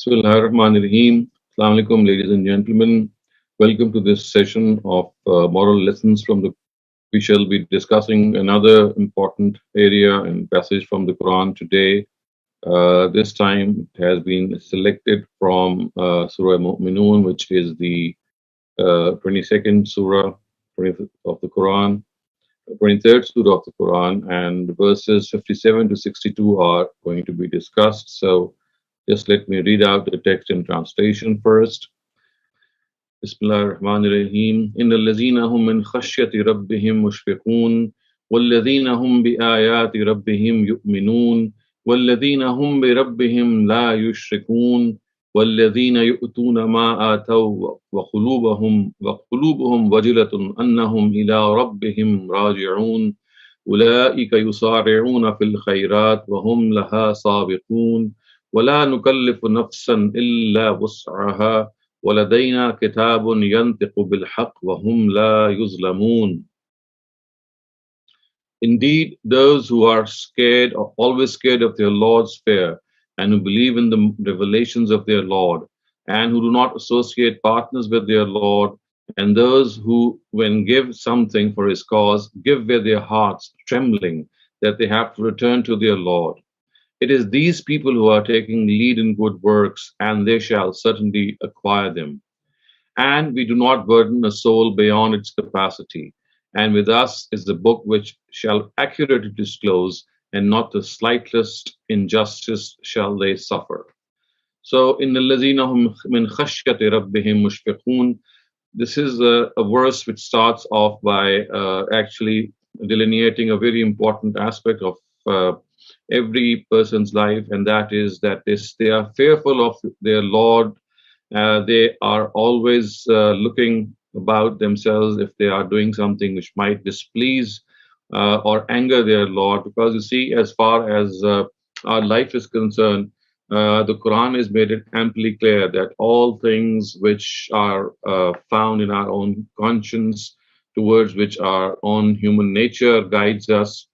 Bismillahirrahmanirrahim. Assalamu alaikum, ladies and gentlemen. Welcome to this session of moral lessons from the. We shall be discussing another important area and passage from the Quran today. This time it has been selected from Surah Muminun, which is the 22nd Surah 20th of the Quran, 23rd Surah of the Quran, and verses 57 to 62 are going to be discussed. So just let me read out the text in translation first. Bismillahirrahmanirrahim. إن الذين هم من خشية ربهم مشفقون والذين هم بآيات ربهم يؤمنون والذين هم بربهم لا يشركون والذين يؤتون ما آتوا وقلوبهم وجلة أنهم إلى ربهم راجعون أولئك يسارعون في الخيرات وهم لها سابقون ولا نكلف نفسا إلا وسعها ولدينا كتاب ينطق بالحق وهم لا يظلمون. Indeed, those who are scared are always scared of their Lord's fear and who believe in the revelations of their Lord and who do not associate partners with their Lord, and those who, when give something for his cause, give with their hearts trembling that they have to return to their Lord. It is these people who are taking lead in good works, and they shall certainly acquire them. And we do not burden a soul beyond its capacity. And with us is the book which shall accurately disclose, and not the slightest injustice shall they suffer. So, in the Lazina hum min khashyati rabbihim mushfiqun, this is a verse which starts off by actually delineating a very important aspect of every person's life, and that is that they are fearful of their Lord. They are always looking about themselves if they are doing something which might displease or anger their Lord. Because you see, as far as our life is concerned, the Quran has made it amply clear that all things which are found in our own conscience, towards which our own human nature guides us,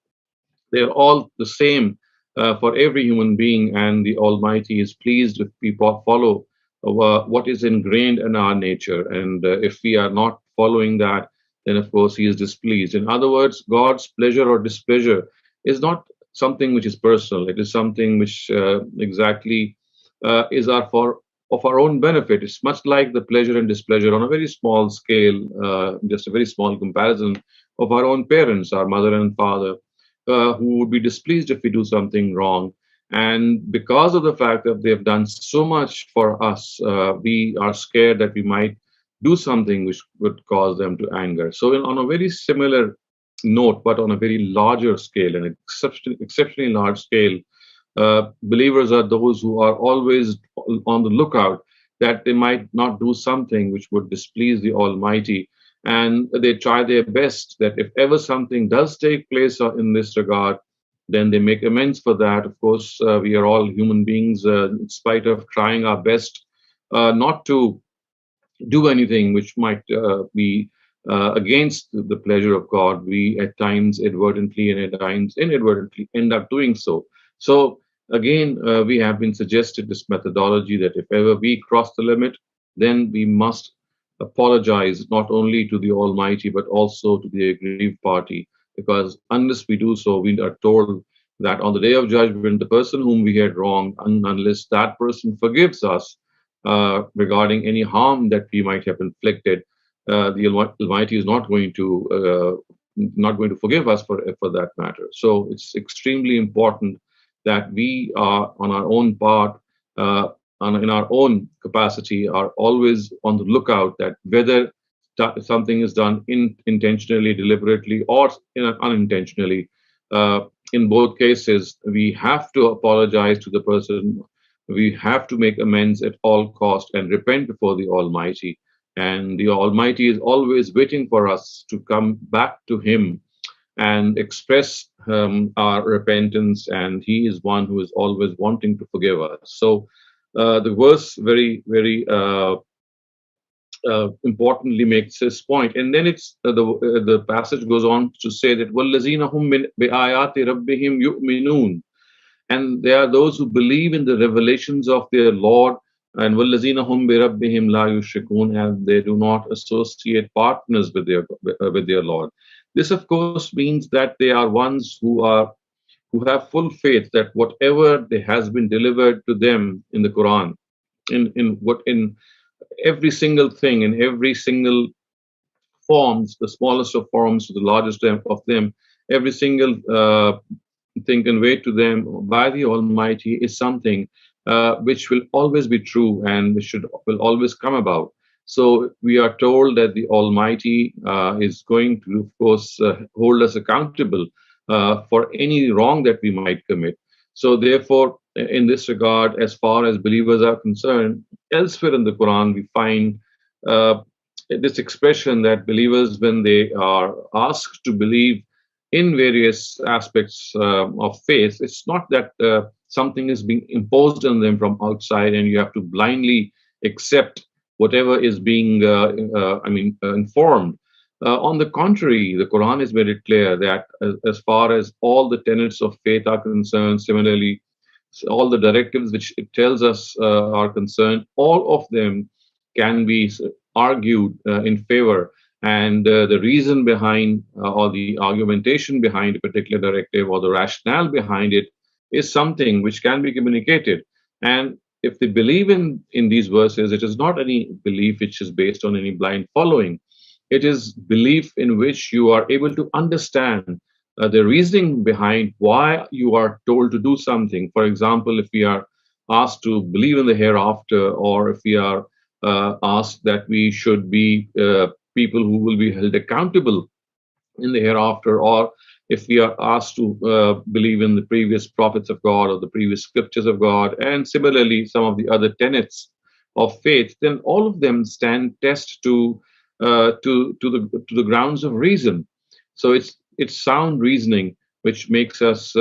they're all the same for every human being, and the Almighty is pleased if we follow what is ingrained in our nature. And if we are not following that, then of course He is displeased. In other words, God's pleasure or displeasure is not something which is personal. It is something which exactly is for of our own benefit. It's much like the pleasure and displeasure on a very small scale, just a very small comparison of our own parents, our mother and father, who would be displeased if we do something wrong. And because of the fact that they've done so much for us, we are scared that we might do something which would cause them to anger. So, on a very similar note, but on a very larger scale, an exceptionally large scale, believers are those who are always on the lookout that they might not do something which would displease the Almighty. And they try their best that if ever something does take place in this regard, then they make amends for that. Of course, we are all human beings, in spite of trying our best not to do anything which might be against the pleasure of God. We at times advertently and at times inadvertently end up doing so. So again, we have been suggested this methodology that if ever we cross the limit, then we must apologize not only to the Almighty but also to the aggrieved party, because unless we do so, we are told that on the day of judgment, the person whom we had wronged, unless that person forgives us regarding any harm that we might have inflicted, the Almighty is not going to forgive us for that matter. So it's extremely important that we are on our own part, in our own capacity, are always on the lookout that whether something is done intentionally, deliberately, or unintentionally. In both cases, we have to apologize to the person. We have to make amends at all cost and repent before the Almighty. And the Almighty is always waiting for us to come back to Him and express our repentance. And He is one who is always wanting to forgive us. So the verse very importantly makes this point, and then it's the passage goes on to say that وَالَّذِينَ هُمْ بِآيَاتِ رَبِّهِمْ يُؤْمِنُونَ, and they are those who believe in the revelations of their Lord, And وَالَّذِينَ هُمْ بِرَبِّهِمْ لَا يُشْرِكُونَ, and they do not associate partners with their Lord. This, of course, means that they are ones who have full faith that whatever they has been delivered to them in the Quran, in every single thing, in every single forms, the smallest of forms to the largest of them, every single thing conveyed to them by the Almighty is something which will always be true and which will always come about. So we are told that the Almighty is going to, of course, hold us accountable for any wrong that we might commit. So therefore, in this regard, as far as believers are concerned, elsewhere in the Quran we find uh, this expression that believers, when they are asked to believe in various aspects of faith, it's not that something is being imposed on them from outside and you have to blindly accept whatever is being, informed. On the contrary, the Quran is very clear that as far as all the tenets of faith are concerned, similarly, all the directives which it tells us are concerned, all of them can be argued in favor. And the reason behind or the argumentation behind a particular directive or the rationale behind it is something which can be communicated. And if they believe in these verses, it is not any belief which is based on any blind following. It is belief in which you are able to understand the reasoning behind why you are told to do something. For example, if we are asked to believe in the hereafter, or if we are asked that we should be people who will be held accountable in the hereafter, or if we are asked to believe in the previous prophets of God or the previous scriptures of God, and similarly some of the other tenets of faith, then all of them stand test to the grounds of reason. So it's sound reasoning which makes us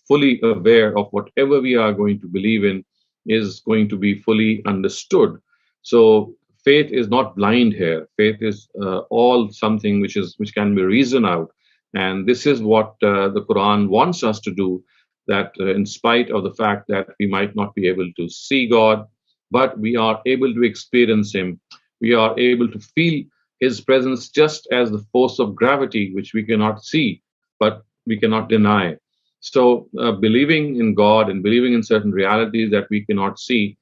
fully aware of whatever we are going to believe in is going to be fully understood. So faith is not blind here. Faith is all something which can be reasoned out, and this is what the Quran wants us to do. That in spite of the fact that we might not be able to see God, but we are able to experience Him. We are able to feel His presence just as the force of gravity, which we cannot see, but we cannot deny. So, believing in God and believing in certain realities that we cannot see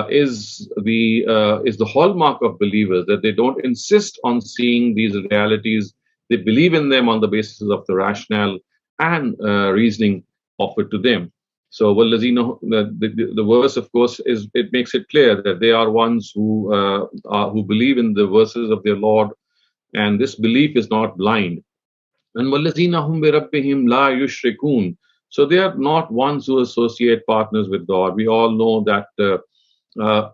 is the hallmark of believers, that they don't insist on seeing these realities. They believe in them on the basis of the rationale and reasoning offered to them. So, Wallazina, the verse, of course, is it makes it clear that they are ones who believe in the verses of their Lord, and this belief is not blind. And وَالَّذِينَ هُمْ بِرَبِّهِمْ لَا يُشْرِكُونَ. So they are not ones who associate partners with God. We all know that uh, uh,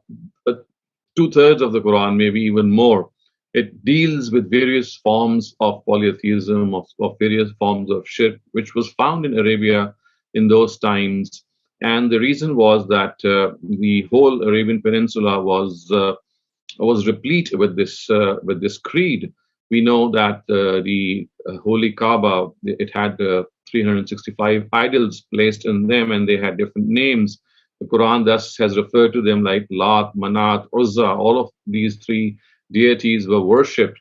two-thirds of the Quran, maybe even more, it deals with various forms of polytheism, of various forms of shirk, which was found in Arabia in those times. And the reason was that the whole Arabian Peninsula was replete with this creed. We know that the Holy Kaaba, it had 365 idols placed in them, and they had different names. The Quran thus has referred to them like Lat, Manat, Uzza. All of these three deities were worshipped,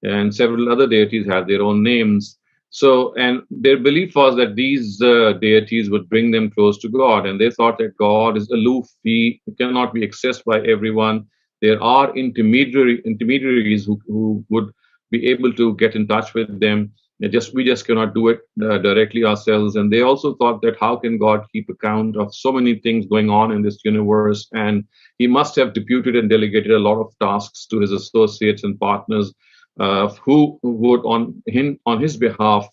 and several other deities had their own names. So, and their belief was that these deities would bring them close to God, and they thought that God is aloof; He cannot be accessed by everyone. There are intermediaries who would be able to get in touch with them. We just cannot do it directly ourselves. And they also thought that how can God keep account of so many things going on in this universe? And He must have deputed and delegated a lot of tasks to His associates and partners who would on His behalf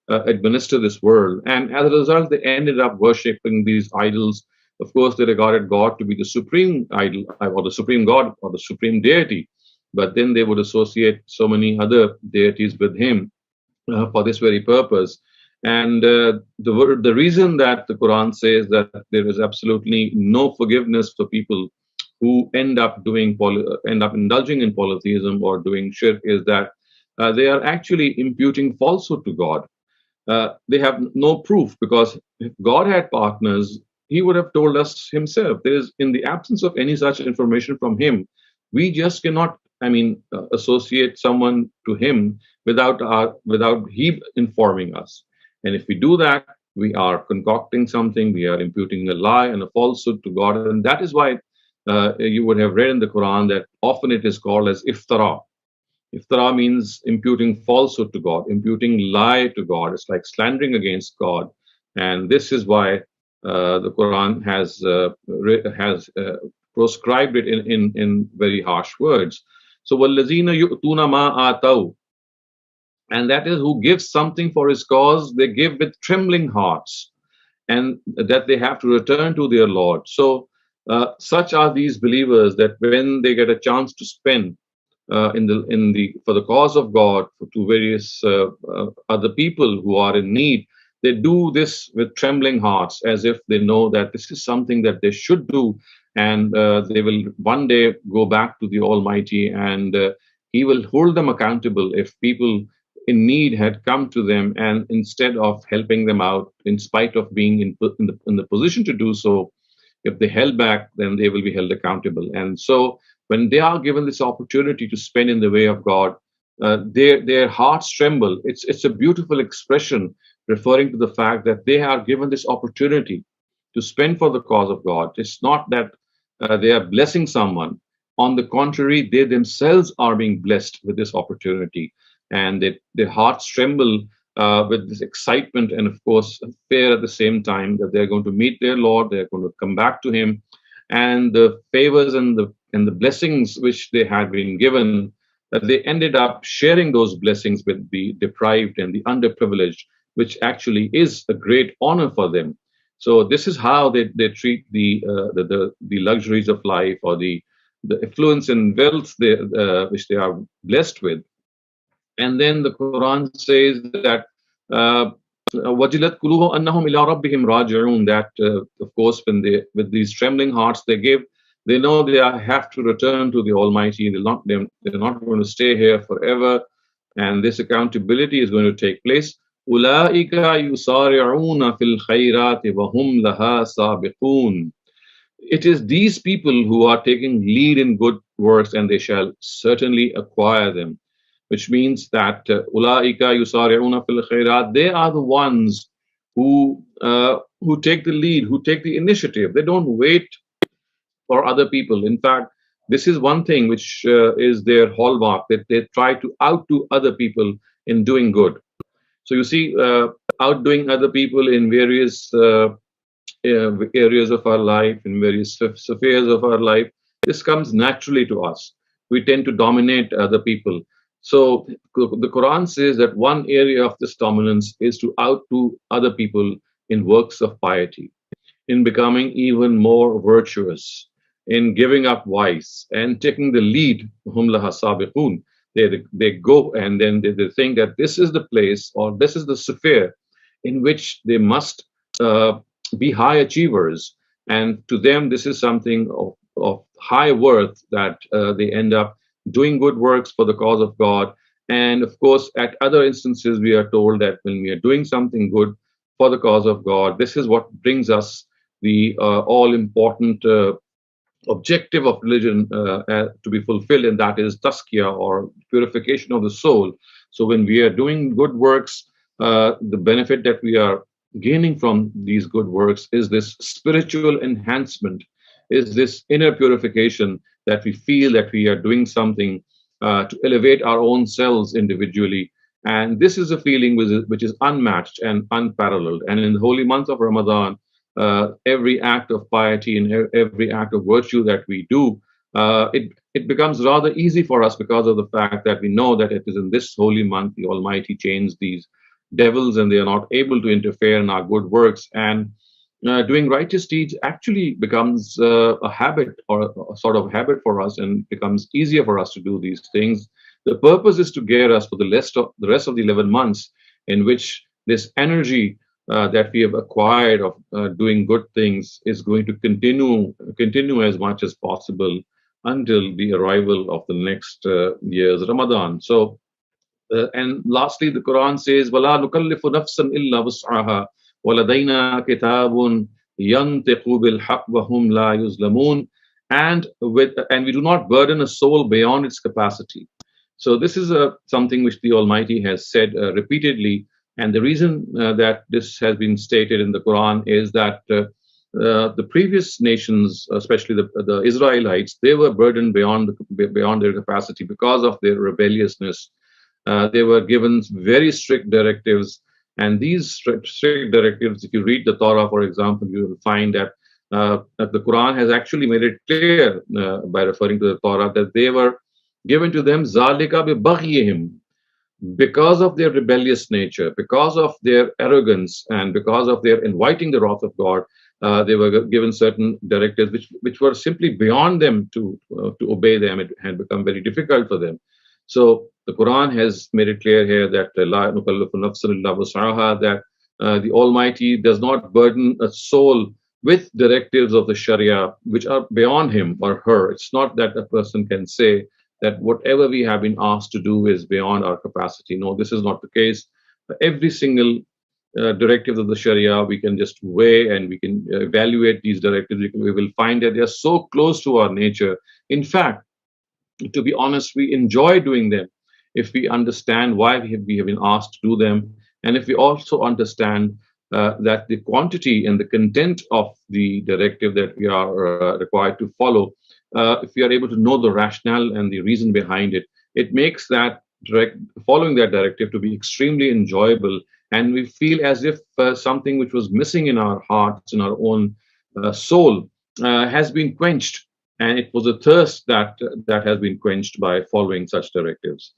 administer this world. And as a result, they ended up worshipping these idols. Of course, they regarded God to be the supreme idol, or the supreme God, or the supreme deity. But then they would associate so many other deities with Him for this very purpose. And the reason that the Quran says that there is absolutely no forgiveness for people who end up indulging in polytheism or doing shirk is that they are actually imputing falsehood to God. They have no proof, because if God had partners, he would have told us himself. There is, in the absence of any such information from him, we just cannot, associate someone to him without he informing us. And if we do that, we are concocting something, we are imputing a lie and a falsehood to God. And that is why you would have read in the Quran that often it is called as iftara. Iftara means imputing falsehood to God, imputing lie to God. It's like slandering against God, and this is why the Quran has proscribed it in very harsh words. So, وَالَّذِينَ يُؤْتُونَ مَا آتَوْا, and that is who gives something for his cause, they give with trembling hearts, and that they have to return to their Lord. So, such are these believers that when they get a chance to spend in the for the cause of God to various other people who are in need, they do this with trembling hearts, as if they know that this is something that they should do, and they will one day go back to the Almighty, and He will hold them accountable if people in need had come to them, and instead of helping them out, in spite of being in the position to do so, if they held back, then they will be held accountable. And so, when they are given this opportunity to spend in the way of God, their hearts tremble. It's a beautiful expression referring to the fact that they are given this opportunity to spend for the cause of God. It's not that they are blessing someone. On the contrary, they themselves are being blessed with this opportunity, and their hearts tremble with this excitement and, of course, fear at the same time that they're going to meet their Lord, they're going to come back to Him, and the favors and the blessings which they had been given, that they ended up sharing those blessings with the deprived and the underprivileged, which actually is a great honor for them. So this is how they treat the luxuries of life, or the affluence and wealth which they are blessed with. And then the Quran says that وَجِلَتْ قُلُوبُهُمْ أَنَّهُمْ إِلَىٰ رَبِّهِمْ رَاجِعُونَ, that of course, when they, with these trembling hearts they give, they know have to return to the Almighty. They're not going to stay here forever, and this accountability is going to take place. أُولَٰئِكَ يُسَارِعُونَ فِي الْخَيْرَاتِ وَهُمْ لَهَا سَابِقُونَ. It is these people who are taking lead in good works, and they shall certainly acquire them, which means that ulaika yusari'una fil khairat, they are the ones who take the lead, who take the initiative. They don't wait for other people. In fact, this is one thing which is their hallmark, that they try to outdo other people in doing good. So you see, outdoing other people in various areas of our life, in various spheres of our life, this comes naturally to us. We tend to dominate other people. So the Quran says that one area of this dominance is to outdo other people in works of piety, in becoming even more virtuous, in giving up vice and taking the lead. Hum laha sabiqun. They go, and then they think that this is the place, or this is the sphere in which they must be high achievers. And to them, this is something of high worth, that they end up doing good works for the cause of God. And of course, at other instances, we are told that when we are doing something good for the cause of God, this is what brings us the all important objective of religion to be fulfilled, and that is taskiyah, or purification of the soul. So when we are doing good works, the benefit that we are gaining from these good works is this spiritual enhancement, is this inner purification, that we feel that we are doing something to elevate our own selves individually. And this is a feeling which is unmatched and unparalleled. And in the holy month of Ramadan, every act of piety and every act of virtue that we do, it becomes rather easy for us, because of the fact that we know that it is in this holy month the Almighty chains these devils, and they are not able to interfere in our good works. And doing righteous deeds actually becomes a habit, or a sort of habit for us, and becomes easier for us to do these things. The purpose is to gear us for the rest of the 11 months, in which this energy that we have acquired of doing good things is going to continue as much as possible until the arrival of the next year's Ramadan. So, and lastly, the Quran says, "Wala nukallifu nafsan illa wus'aha, waladayna kitabun يَنْطِقُ بِالْحَقِّ وَهُمْ لَا يُظْلَمُونَ, and we do not burden a soul beyond its capacity. So this is something which the Almighty has said repeatedly, and the reason that this has been stated in the Quran is that the previous nations, especially the Israelites, they were burdened beyond their capacity because of their rebelliousness. They were given very strict directives, and these strict directives, if you read the Torah, for example, you will find that the Quran has actually made it clear by referring to the Torah that they were given to them zalika bi baghihim, because of their rebellious nature, because of their arrogance, and because of their inviting the wrath of God. They were given certain directives which were simply beyond them to obey them. It had become very difficult for them. So the Quran has made it clear here that La nukallifu nafsan illa wus'aha, that the Almighty does not burden a soul with directives of the Sharia which are beyond him or her. It's not that a person can say that whatever we have been asked to do is beyond our capacity. No, this is not the case. Every single directive of the Sharia, we can just weigh and we can evaluate these directives. We will find that they are so close to our nature. In fact, to be honest, we enjoy doing them if we understand why we have been asked to do them, and if we also understand that the quantity and the content of the directive that we are required to follow, if we are able to know the rationale and the reason behind it, it makes that following that directive to be extremely enjoyable, and we feel as if something which was missing in our hearts, in our own soul, has been quenched, and it was a thirst that has been quenched by following such directives.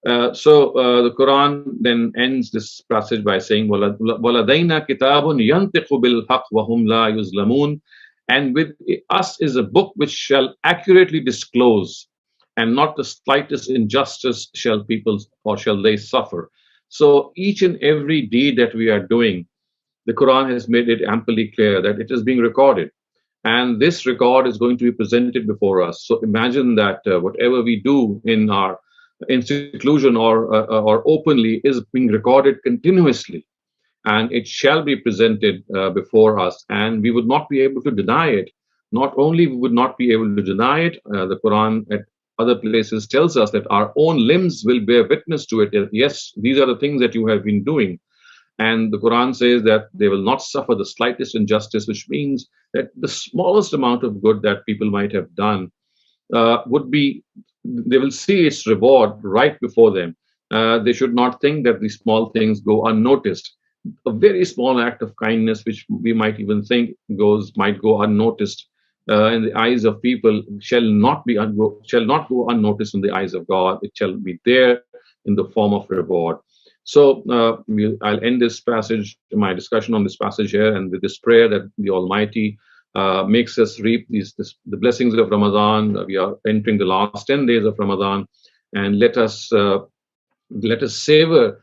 The Quran then ends this passage by saying, وَلَدَيْنَا كِتَابٌ يَنْطِقُ بِالْحَقِّ وَهُمْ لَا يُظْلَمُونَ, and with us is a book which shall accurately disclose, and not the slightest injustice shall people or shall they suffer. So each and every deed that we are doing, the Quran has made it amply clear that it is being recorded. And this record is going to be presented before us. So imagine that whatever we do in seclusion or openly is being recorded continuously, and it shall be presented before us, and we would not be able to deny it. Not only we would not be able to deny it, the Quran at other places tells us that our own limbs will bear witness to it. That, yes, these are the things that you have been doing. And the Quran says that they will not suffer the slightest injustice, which means that the smallest amount of good that people might have done they will see its reward right before them. They should not think that these small things go unnoticed. A very small act of kindness, which we might even think might go unnoticed in the eyes of people, shall not go unnoticed in the eyes of God. It shall be there in the form of reward. So I'll end this passage, my discussion on this passage here, and with this prayer that the Almighty makes us reap the blessings of Ramadan. We are entering the last 10 days of Ramadan, and let us savor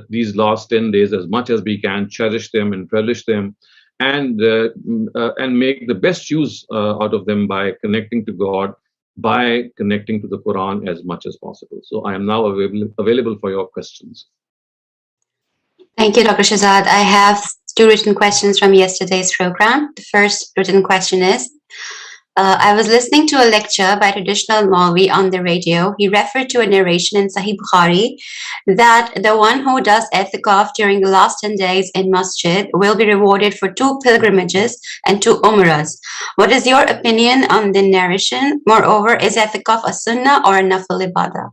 these last 10 days as much as we can, cherish them and relish them, and make the best use out of them by connecting to God, by connecting to the Quran as much as possible. So I am now available for your questions. Thank you, Dr. Shehzad. I have two written questions from yesterday's program. The first written question is, I was listening to a lecture by traditional Maulvi on the radio. He referred to a narration in Sahih Bukhari that the one who does i'tikaf during the last 10 days in masjid will be rewarded for 2 pilgrimages and 2 umrahs. What is your opinion on the narration? Moreover, is i'tikaf a sunnah or a nafil ibadah?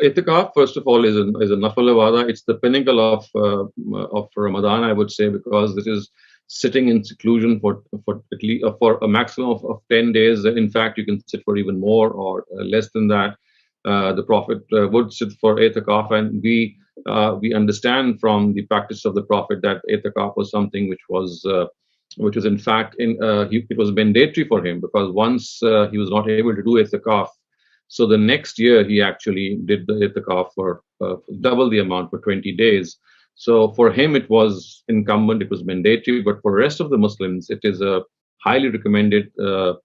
Itikaf, first of all, is a nafil ibadah. It's the pinnacle of Ramadan, I would say, because it is sitting in seclusion for at least for a maximum of 10 days. In fact, you can sit for even more or less than that. The Prophet would sit for itikaf, and we understand from the practice of the Prophet that itikaf was something which was in fact it was mandatory for him, because once he was not able to do itikaf, so the next year he actually did the itikaf for double the amount, for 20 days. So for him it was incumbent, it was mandatory, but for the rest of the Muslims it is a highly recommended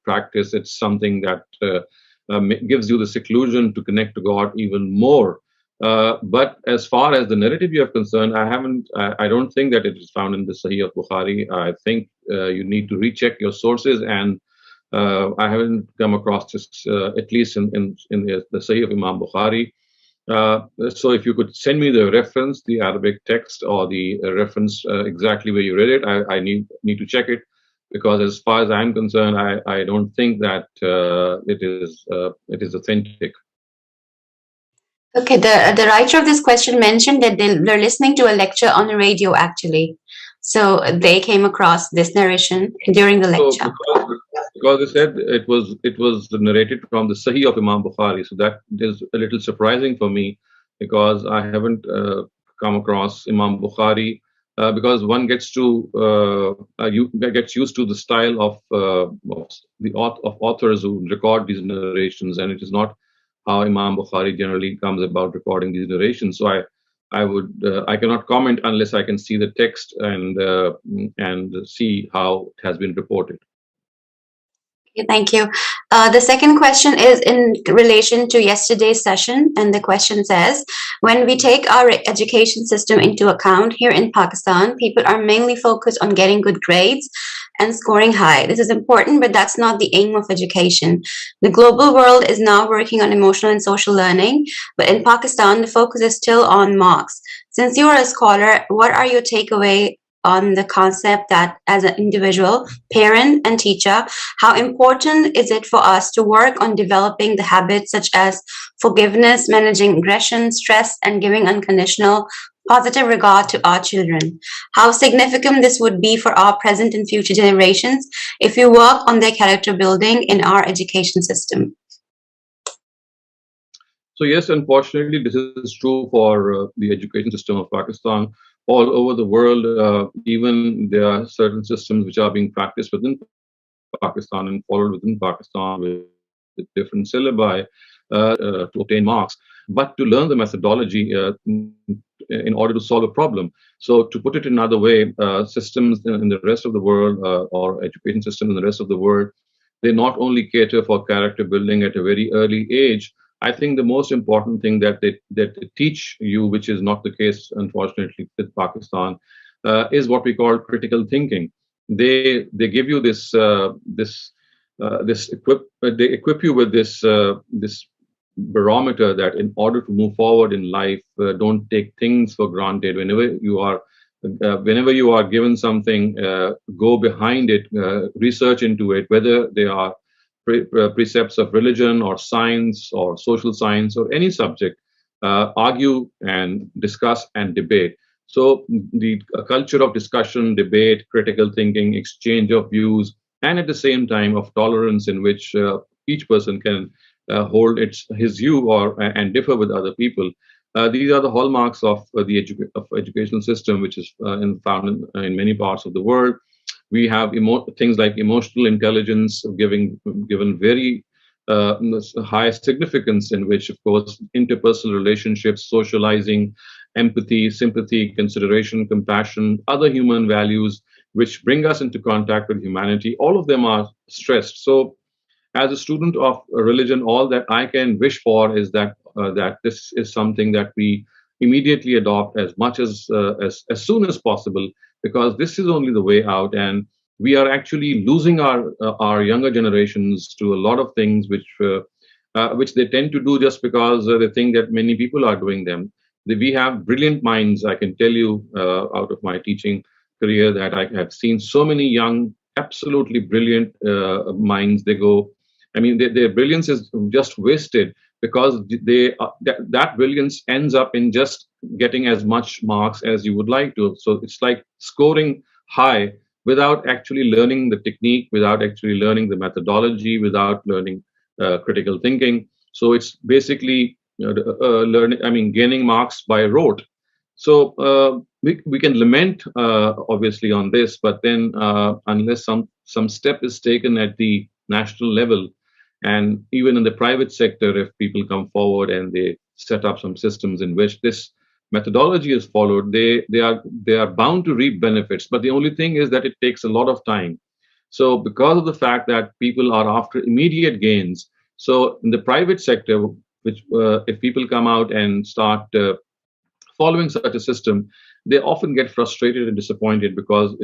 practice. It's something that gives you the seclusion to connect to God even more. But as far as the narrative you have concerned, I haven't. I don't think that it is found in the Sahih of Bukhari. I think you need to recheck your sources, and I haven't come across this, at least in the Sahih of Imam Bukhari. So if you could send me the reference, the Arabic text, or the reference exactly where you read it, I need to check it, because as far as I'm concerned, I don't think that it is authentic. Okay, the writer of this question mentioned that they're listening to a lecture on the radio, actually. So they came across this narration during the So lecture. because they said it was narrated from the Sahih of Imam Bukhari, so that is a little surprising for me, because I haven't come across Imam Bukhari, because one gets to you gets used to the style of authors who record these narrations, and it is not how Imam Bukhari generally comes about recording these narrations. So I cannot comment unless I can see the text and see how it has been reported. Okay, thank you. The second question is in relation to yesterday's session, and the question says, when we take our education system into account here in Pakistan, people are mainly focused on getting good grades and scoring high. This is important, but that's not the aim of education. The global world is now working on emotional and social learning, but in Pakistan, the focus is still on marks. Since you are a scholar, what are your takeaway on the concept that as an individual, parent, and teacher, how important is it for us to work on developing the habits such as forgiveness, managing aggression, stress, and giving unconditional positive regard to our children? How significant this would be for our present and future generations if we work on their character building in our education system? So yes, unfortunately, this is true for the education system of Pakistan. All over the world, even there are certain systems which are being practiced within Pakistan and followed within Pakistan with different syllabi to obtain marks, but to learn the methodology in order to solve a problem. So to put it another way, systems in the rest of the world, or education systems in the rest of the world, they not only cater for character building at a very early age. I think the most important thing that they teach you, which is not the case unfortunately with Pakistan, is what we call critical thinking. They give you they equip you with this barometer that in order to move forward in life, don't take things for granted. Whenever you are given something, go behind it, research into it, whether they are precepts of religion or science or social science or any subject. Argue and discuss and debate. So the culture of discussion, debate, critical thinking, exchange of views, and at the same time of tolerance, in which each person can hold his view or and differ with other people. These are the hallmarks of of educational system, which is found in many parts of the world. We have things like emotional intelligence, given very high significance, in which, of course, interpersonal relationships, socializing, empathy, sympathy, consideration, compassion, other human values, which bring us into contact with humanity, all of them are stressed. So as a student of religion, all that I can wish for is that this is something that we immediately adopt as much as soon as possible, because this is only the way out, and we are actually losing our younger generations to a lot of things which they tend to do just because they think that many people are doing them. We have brilliant minds. I can tell you out of my teaching career that I have seen so many young, absolutely brilliant minds. They go, I mean, their brilliance is just wasted because that brilliance ends up in just getting as much marks as you would like to. So it's like scoring high without actually learning the technique, without actually learning the methodology, without learning critical thinking. So it's basically learning. I mean, gaining marks by rote. So we can lament obviously on this, but then unless some step is taken at the national level, and even in the private sector, if people come forward and they set up some systems in which this methodology is followed, they are bound to reap benefits. But the only thing is that it takes a lot of time. So because of the fact that people are after immediate gains, so in the private sector, which if people come out and start following such a system, they often get frustrated and disappointed because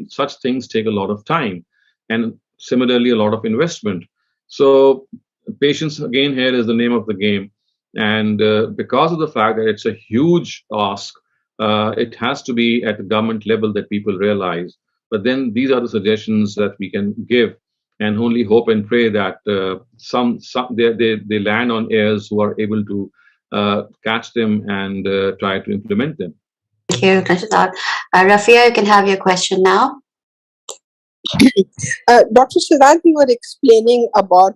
such things take a lot of time and similarly a lot of investment. So patience again here is the name of the game, and because of the fact that it's a huge ask, it has to be at the government level that people realize. But then these are the suggestions that we can give, and only hope and pray that some they land on ears who are able to catch them and try to implement them. Thank you, Shehzad. Rafia, you can have your question now. Dr. Shehzad, we were explaining about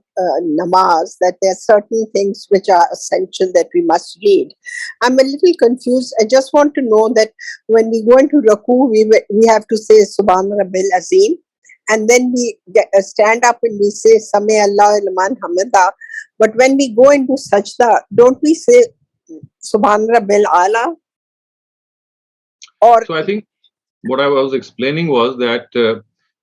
namaz, that there are certain things which are essential that we must read. I'm a little confused. I just want to know that when we go into Raku, we have to say Subhan Rabbil Azim, and then we stand up and we say Sami Allah Liman Hamida. But when we go into Sajda, don't we say Subhan Rabbil Ala? So I think what I was explaining was that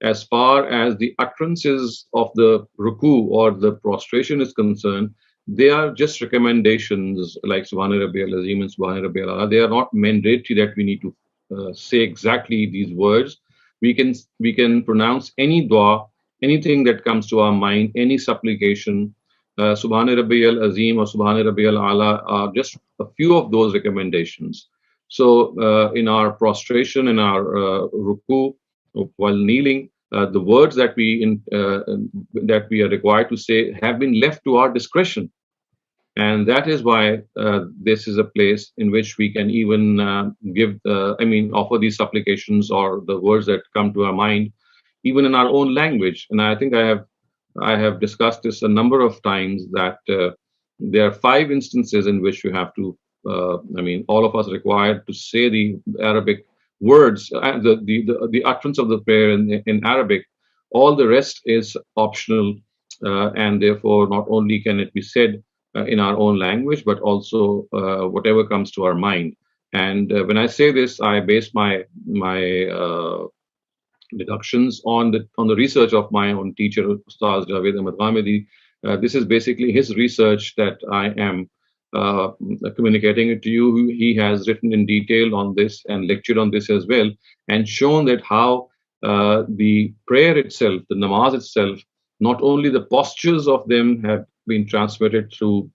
as far as the utterances of the ruku or the prostration is concerned, they are just recommendations like Subhana Rabbiyal Azim and Subhana Rabbiyal Ala. They are not mandatory that we need to say exactly these words. We can pronounce any dua, anything that comes to our mind, any supplication. Subhana Rabbiyal Azim or Subhana Rabbiyal Ala are just a few of those recommendations. So in our prostration, in our ruku, while kneeling, the words that we are required to say have been left to our discretion, and that is why this is a place in which we can even offer these supplications or the words that come to our mind, even in our own language. And I think I have discussed this a number of times that there are 5 instances in which you have to. All of us required to say the Arabic words, the utterance of the prayer in Arabic. All the rest is optional, and therefore not only can it be said in our own language, but also whatever comes to our mind. And when I say this, I base my deductions on the research of my own teacher, Ustaz Javed Ahmed Ghamidi. This is basically his research that I am communicating it to you. He has written in detail on this and lectured on this as well, and shown that how the prayer itself, the namaz itself, not only the postures of them have been transmitted through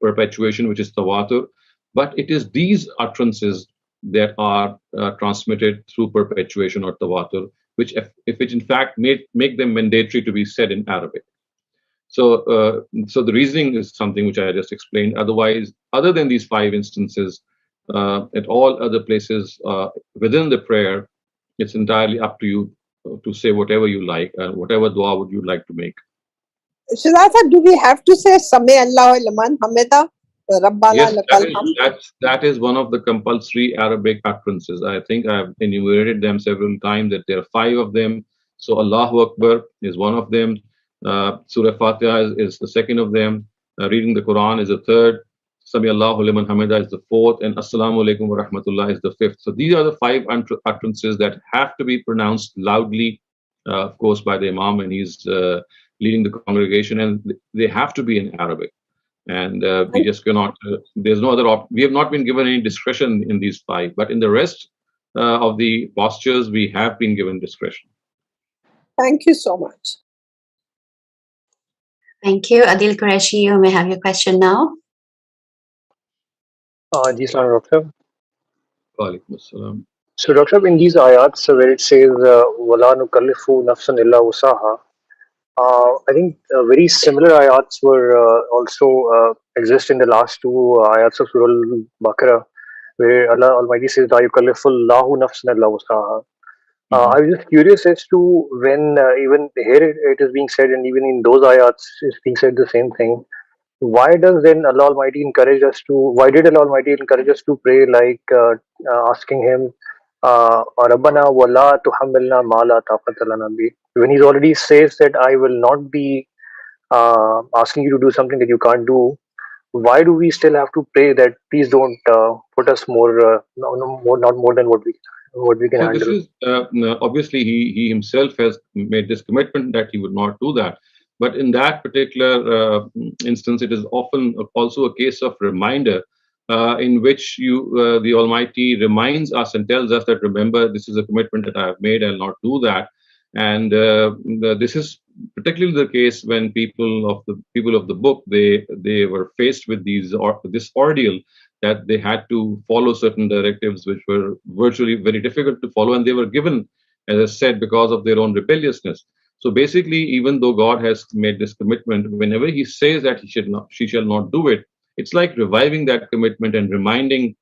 perpetuation, which is tawatur, but it is these utterances that are transmitted through perpetuation or tawatur, which in fact make them mandatory to be said in Arabic. So the reasoning is something which I just explained. Otherwise, other than these 5 instances, at all other places within the prayer, it's entirely up to you to say whatever you like, whatever dua would you like to make. Shehzad, do we have to say Sami Allah Liman Hamida? Yes, that is one of the compulsory Arabic utterances. I think I've enumerated them several times, that there are 5 of them. So Allahu Akbar is one of them. Surah Fatiha is the second of them. Reading the Qur'an is the third. Sami Allahu liman hamida is the fourth, and Assalamu alaikum wa rahmatullah is the fifth. So these are the 5 utterances that have to be pronounced loudly, of course, by the Imam when he's leading the congregation, and they have to be in Arabic. And we just cannot. There's no other. We have not been given any discretion in these 5, but in the rest of the postures, we have been given discretion. Thank you so much. Thank you. Adil Qureshi, you may have your question now. Ji Salam, Doctor. Walaikum assalam. So, Doctor, in these ayats where it says, "Wala nukallifu nafsan illa wusaha," I think very similar ayats were also exist in the last 2 ayats of Surah Al-Baqarah, where Allah Almighty says, "La yukallifu Allahu nafsan illa wusaha." I was just curious as to when even here it is being said, and even in those ayats is being said the same thing. Why does then Allah Almighty encourage us to? Why did Allah Almighty encourage us to pray like asking Him, "Rabbana wala tuhammilna ma la taqata lana bi"? When He already says that I will not be asking you to do something that you can't do, why do we still have to pray that please don't put us more, not more than what we can handle? This is obviously he himself has made this commitment that he would not do that. But in that particular instance, it is often also a case of reminder in which the Almighty reminds us and tells us that, remember, this is a commitment that I have made, I'll not do that. And this is particularly the case when people of the book, they were faced with this ordeal, that they had to follow certain directives which were virtually very difficult to follow, and they were given, as I said, because of their own rebelliousness. So basically, even though God has made this commitment, whenever He says that she shall not do it, it's like reviving that commitment and reminding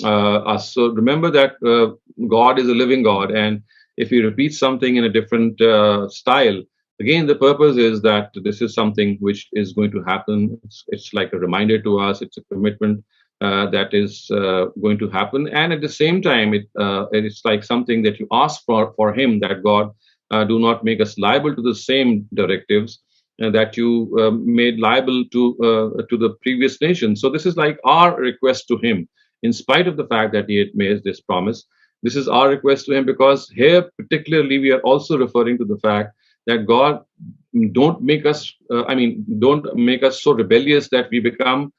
us. So remember that God is a living God, and if He repeats something in a different style, again, the purpose is that this is something which is going to happen. It's like a reminder to us. It's a commitment that is going to happen, and at the same time, it's like something that you ask for Him, that God do not make us liable to the same directives that you made liable to the previous nation. So this is like our request to Him, in spite of the fact that He had made this promise. This is our request to Him, because here particularly we are also referring to the fact that God, don't make us so rebellious that we become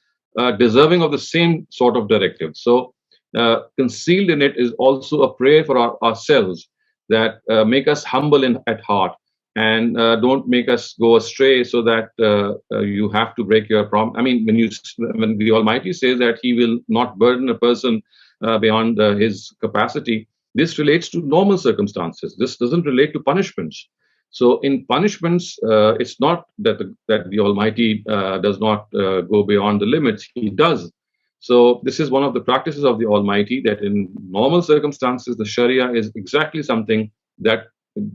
deserving of the same sort of directive. So concealed in it is also a prayer for ourselves, that make us humble at heart, and don't make us go astray, so that you have to break your promise. I mean, when the Almighty says that He will not burden a person beyond his capacity, this relates to normal circumstances. This doesn't relate to punishments. So in punishments, it's not that the Almighty does not go beyond the limits. He does. So this is one of the practices of the Almighty, that in normal circumstances, the Sharia is exactly something that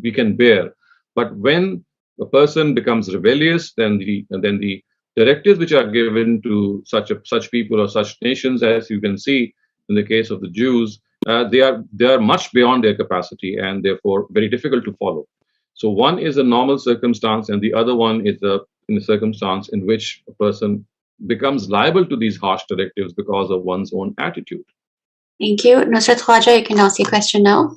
we can bear. But when a person becomes rebellious, then the directives which are given to such people or such nations, as you can see in the case of the Jews, they are much beyond their capacity, and therefore very difficult to follow. So one is a normal circumstance, and the other one is in a circumstance in which a person becomes liable to these harsh directives because of one's own attitude. Thank you. Nusrat Khwaja, you can ask your question now.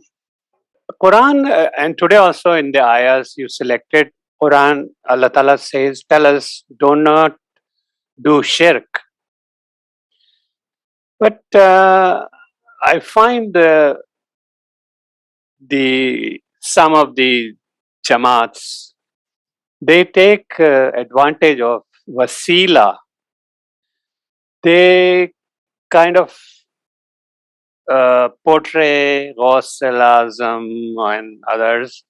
Quran, and today also in the ayahs you selected, Quran, Allah Ta'ala says, tell us, do not do shirk. But I find some of the Jamaats, they take advantage of wasila. They kind of portray Ghaus al-Azam and others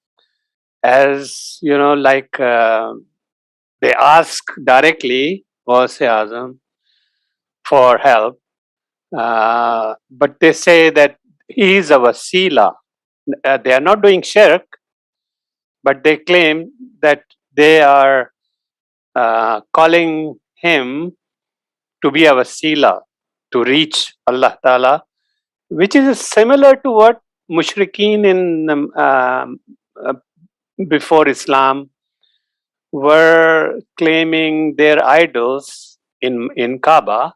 as, like they ask directly Ghaus al-Azam for help, but they say that he is a wasila. They are not doing shirk, but they claim that they are calling him to be a wasila, to reach Allah Ta'ala, which is similar to what mushrikeen before Islam were claiming their idols in Kaaba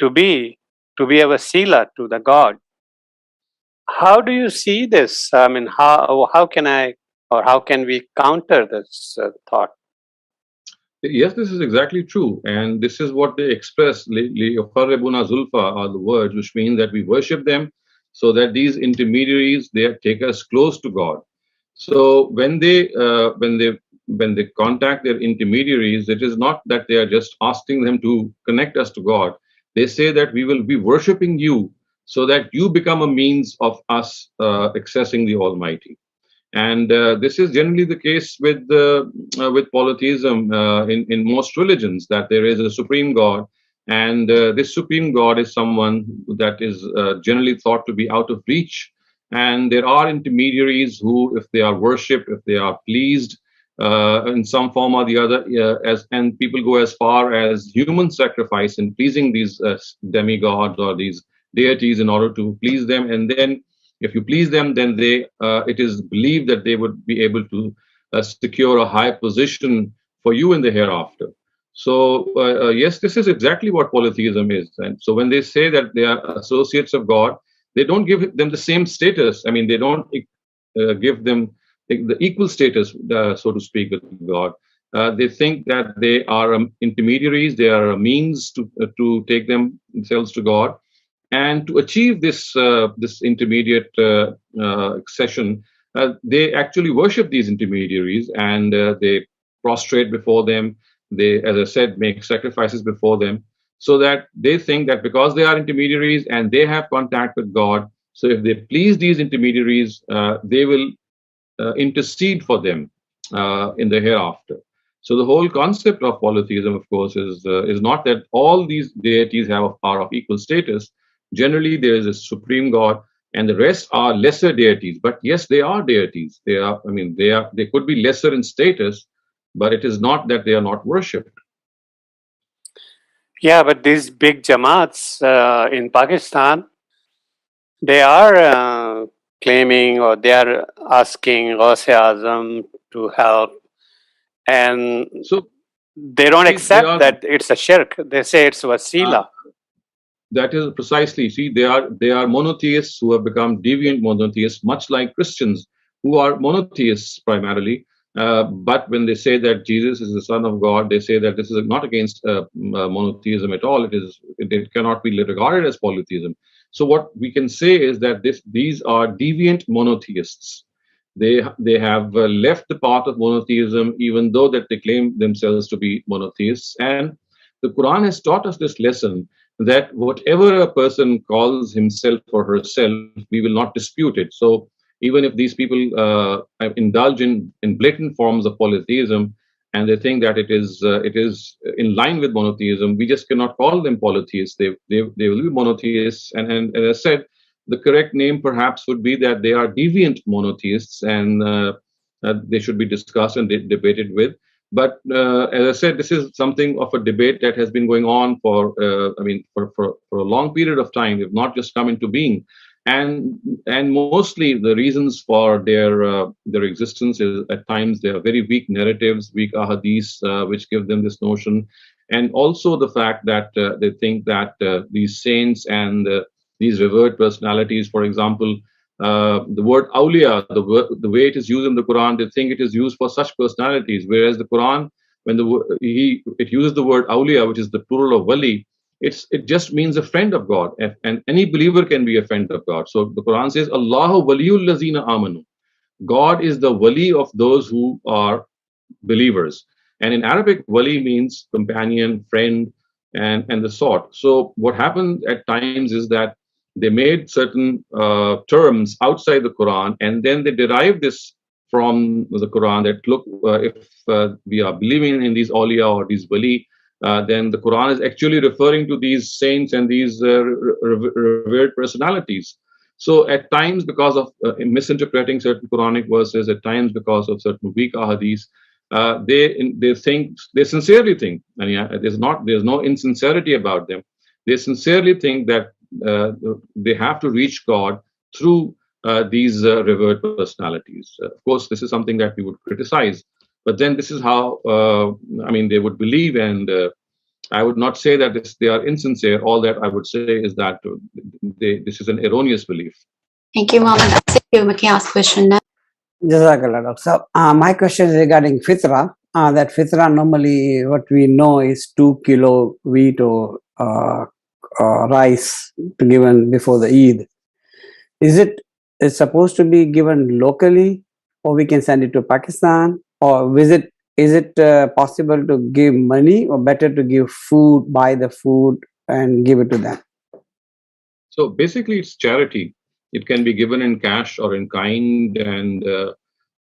to be a wasila to the God. How do you see this? I mean, how can we counter this thought? Yes, this is exactly true. And this is what they express. لِيُقَرِّبُنَا زُلْفَى are the words, which mean that we worship them, so that these intermediaries, they take us close to God. So when they contact their intermediaries, it is not that they are just asking them to connect us to God. They say that we will be worshiping you, so that you become a means of us accessing the Almighty. And this is generally the case with polytheism in most religions, that there is a supreme God, and this supreme God is someone that is generally thought to be out of reach. And there are intermediaries who, if they are worshipped, if they are pleased in some form or the other, and people go as far as human sacrifice in pleasing these demigods or these deities in order to please them. And then if you please them, then it is believed that they would be able to secure a high position for you in the hereafter. So yes, this is exactly what polytheism is. And so when they say that they are associates of God, they don't give them the same status. I mean, they don't give them the equal status, so to speak, with God. They think that they are intermediaries, they are a means to take themselves to God, and to achieve this intermediate session, they actually worship these intermediaries, and they prostrate before them. They, as I said, make sacrifices before them, so that they think that because they are intermediaries and they have contact with God, so if they please these intermediaries, they will intercede for them in the hereafter. So the whole concept of polytheism, of course, is not that all these deities are of equal status. Generally, there is a supreme God, and the rest are lesser deities. But yes, they are deities. They are. I mean, they could be lesser in status, but it is not that they are not worshipped. Yeah, but these big jamaats in Pakistan, they are claiming or they are asking Ghaus-e-Azam to help, and So they don't see, they accept are. that it's a shirk. They say it's wasila. That is precisely. See, they are monotheists who have become deviant monotheists, much like Christians who are monotheists primarily. But when they say that Jesus is the Son of God, they say that this is not against monotheism at all. It cannot be regarded as polytheism. So what we can say is that these are deviant monotheists. They have left the path of monotheism, even though that they claim themselves to be monotheists. And the Quran has taught us this lesson, that whatever a person calls himself or herself, we will not dispute it. So even if these people indulge in blatant forms of polytheism, and they think that it is in line with monotheism, we just cannot call them polytheists. They will be monotheists, and as I said, the correct name perhaps would be that they are deviant monotheists, and they should be discussed and debated with. But as I said, this is something of a debate that has been going on for a long period of time. They've not just come into being, and mostly the reasons for their existence is at times they are very weak narratives, weak ahadiths, which give them this notion, and also the fact that they think that these saints and these revered personalities, for example, the word awliya, the way it is used in the Quran, they think it is used for such personalities. Whereas the Quran, when it uses the word awliya, which is the plural of wali, it just means a friend of God, and any believer can be a friend of God. So the Quran says, Allahu waliyul lazina amanu. God is the wali of those who are believers. And in Arabic, wali means companion, friend, and the sort. So what happened at times is that they made certain terms outside the Quran, and then they derived this from the Quran. That look, if we are believing in these awliya or these wali, then the Quran is actually referring to these saints and these revered personalities. So at times, because of misinterpreting certain Quranic verses, at times because of certain weak ahadiths, they sincerely think, and there's no insincerity about them. They sincerely think that they have to reach God through these revered personalities. Of course, this is something that we would criticize, but then this is how they would believe, and I would not say that they are insincere. All that I would say is that this is an erroneous belief. Thank you, Mohammed. May I ask a question now? Jazakallah, Doctor. So, my question is regarding fitra. That fitra normally, what we know is 2 kilo wheat or rice given before the Eid. Is it supposed to be given locally, or we can send it to Pakistan, or is it possible to give money, or better to give food, buy the food and give it to them? So basically, it's charity. It can be given in cash or in kind. And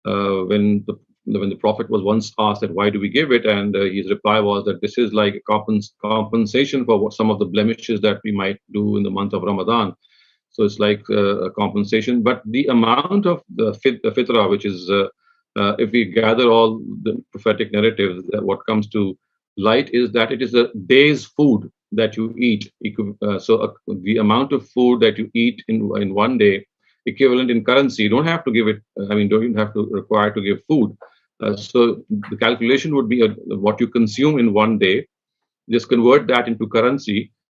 when the Prophet was once asked that why do we give it, and his reply was that this is like compensation for some of the blemishes that we might do in the month of Ramadan. So it's like a compensation. But the amount of the fitra, which is if we gather all the prophetic narratives, what comes to light is that it is a day's food that you eat. The amount of food that you eat in one day, equivalent in currency, you don't have to give it. Don't have to require to give food. So the calculation would be what you consume in one day. Just convert that into currency,